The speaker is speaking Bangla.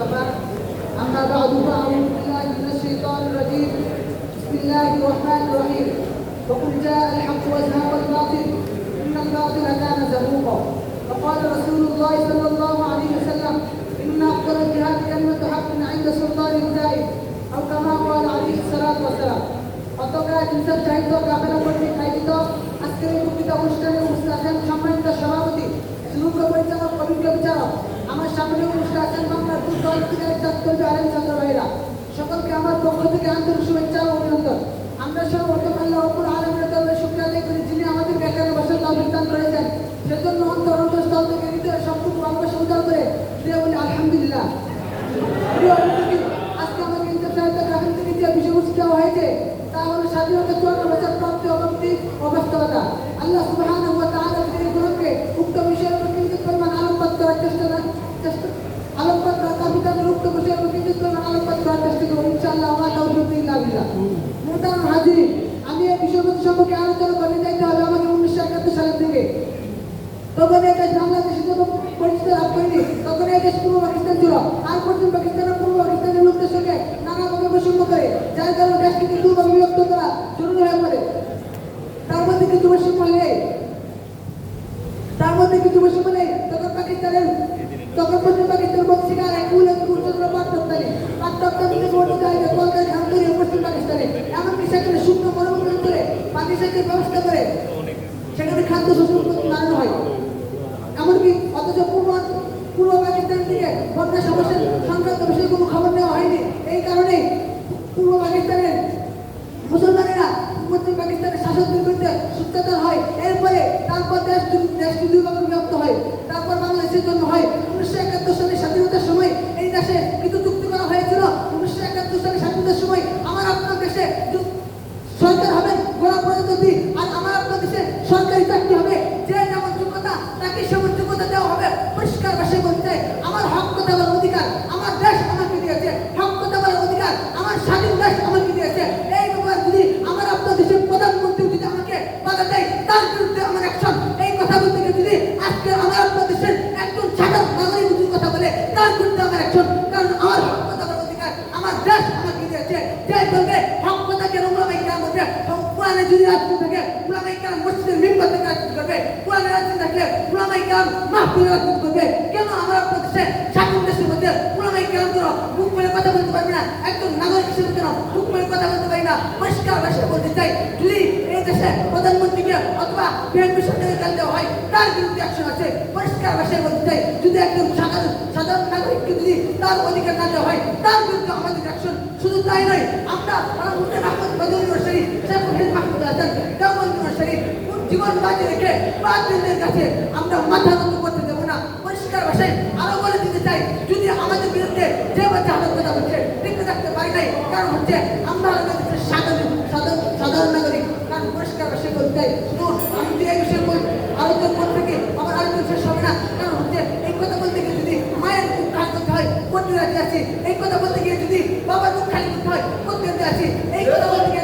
وبعد أما بعد فأعوذ بالله من الشيطان الرجيم بسم الله الرحمن الرحيم وقل جاء الحق وزهق الباطل إن الباطل كان زهوقا وقال رسول الله صلى الله عليه وسلم إن أفضل الجهاد كلمة حق عند سلطان زائد أو كما قال عليه الصلاة والسلام অতঃপর ইনসাফ চাহিত কাফেলা কর্তৃক আয়োজিত আজকের এই বক্তৃতা অনুষ্ঠানে উপস্থিত আছেন সম্মানিত সভাপতি সুরুক্ষ পরিচালক অভিজ্ঞ বিচারক আমার সামনে উপস্থিত আছেন বাংলার ফুটবল ক্রীড়ার ছাত্র আলেম ছাত্র ভাইরা সকলকে আমার পক্ষ থেকে আন্তরিক শুভেচ্ছা ও অভিনন্দন। আমরা সব আল্লাহ রব্বুল আলামিনের দরবারে শুকরিয়া আদায় করি যিনি আমাদের বেকারে বসার তৌফিক দান করেছেন। সেজন্য অন্তরস্থল থেকে হৃদয়ের সবটুকু ভালোবাসা উজাড় করে দিয়ে বলি আলহামদুলিল্লাহ। প্রিয় অতিথি, আজকে আমাকে ইনসাফ চাহিত কাফেলা থেকে যে বিষয়বস্তু দেওয়া হয়েছে তা হলো স্বাধীনতা 54 বছর প্রাপ্তি অবক্তি ও বাস্তবতা। আল্লাহ সুবহানাহু ওয়া তাআলা এই গ্রহকে উক্ত বিষয়ের উপর কেন্দ্রিত পরিমাণ আলোকপাত করার চেষ্টা আলোকপাত করার কাবিতাদের উক্ত বিষয়ের উপর কেন্দ্রিত পরিমাণ আলোকপাত করার চেষ্টা করব ইনশাআল্লাহ। আমার তাওফীক ইল্লা বিল্লাহ। মোহতারাম হাজিরিন, আমি এই বিষয়বস্তু সম্পর্কে আলোচনা করতে যাইতে হবে আমাকে 1971 সাল থেকে। তখন এই দেশ বাংলাদেশ হিসেবে পরিচিত লাভ করেনি। তখন এই দেশ পূর্ব পাকিস্তান ছিল। আর পশ্চিম পাকিস্তানের পূর্ব পাকিস্তানের লোকদের সঙ্গে নানাভাবে বৈষম্য করে, যার কারণে দেশকে দুভাবে বিভক্ত করা জরুরি হয়ে পড়ে। তার মধ্যে কিছু বৈষম্য নেই। তখন পশ্চিম পাকিস্তানের বক্সিকার এক উচ্চতর পাঠ্যক্রমে কলকাতা আন্তরিক পশ্চিম পাকিস্তানে এমনকি সেখানে শুকনো মরুভূমি অঞ্চলে পানি সেচের ব্যবস্থা করে সেখানে খাদ্য শোষণ বাড়ানো হয়। এমনকি অথচ পূর্ব পাকিস্তান থেকে বন্যা সমস্যার সংক্রান্ত বিষয়ে কোনো খবর নেওয়া হয়নি। এই কারণে পূর্ব পাকিস্তানের মুসলমানেরা পশ্চিম পাকিস্তানের শাসকদের বিরুদ্ধে সূত্রতা হয়। এরপরে তারপর দেশটি দুই ভাগে বিভক্ত হয়। তারপর বাংলাদেশের জন্য হয় 1971 সালে স্বাধীনতার সময় এই দেশে কিছু চুক্তি করা হয়েছিল। 1971 সালে স্বাধীনতার সময় আমার আপনার দেশে সরকার হবে গোড়া পর্যন্ত, আর আমার আপনার দেশে সরকারি চাকরি হবে। যে যেমন যোগ্যতা তাকে সেমন যোগ্যতা দেওয়া হবে। পরিষ্কার ভাষায় বলতে আমার হক কথা বলার অধিকার আমার দেশ আমাকে দিয়েছে। হক কথা বলার অধিকার আমার স্বাধীন দেশ আমাকে দিয়েছে। এই ব্যাপার যদি আমার আপনার দেশের প্রধানমন্ত্রী যদি আমাকে বাধা দেয় তার বিরুদ্ধে আমার অ্যাকশন। এই কথা বলতে গিয়ে যদি আজকে আমার আপনার দেশের একজন সাধারণ নাগরিক যদি কথা বলে তার বিরুদ্ধে আমার অ্যাকশন। কারণ আমার হক কথা বলার অধিকার আমার দেশ আমাকে দিয়েছে। যে বলবে হক কথাকে উলামায়ে কেরাম বলবে, কোরআনে যদি রাজনীতি থাকে উলামায়ে কেরাম মসজিদের মিম্বার থেকে রাজনীতি করবে, কোরআনে রাজনীতি থাকলে উলামায়ে কেরাম মাহফিলে রাজনীতি করবে। কেন আমার আপনার দেশে স্বাধীন দেশের মধ্যে উলামায়ে কেরাম কেন মুখ করে কথা বলতে পারবে না? একজন নাগরিক হিসেবে কেন মুখ করে কথা বলতে পারি না? পরিষ্কার ভাষায় বলতে চাই, যদি এই দেশে প্রধানমন্ত্রীকে অথবা বিএনপি সরকারের কাছে দেওয়া হয় তার বিরুদ্ধে অ্যাকশন আছে। পরিষ্কার ভাষায় বলতে চাই, যদি একজন সাধারণ নাগরিককে যদি তার অধিকার না দেওয়া হয় তার বিরুদ্ধে আমাদের অ্যাকশন। শুধু তাই নয়, আমরা জীবন বাজি রেখে বাতিলদের কাছে আমরা মাথা নত করতে দেবো না। পরিষ্কার ভাষায় আরো বলে দিতে চাই, যদি আমাদের বিরুদ্ধে যে বাচ্চা কথা বলছে টিকে থাকতে পারি নাই, কারণ হচ্ছে আমরা আমাদের সাধারণ নাগরিক। কারণ পরিষ্কার ভাষায় বলতে চাই, আমি যদি এই বিষয়ে আলোচনা করতে থাকি আমার আলোচনা শেষ হবে না। কারণ হচ্ছে এই কথা বলতে গিয়ে যদি মায়ের মুখ কাজ করতে হয় করতে রাজি আছি। এই কথা বলতে গিয়ে যদি বাবার মুখ খালি করতে হয় করতে রাজি আছি। এই কথা বলতে গিয়ে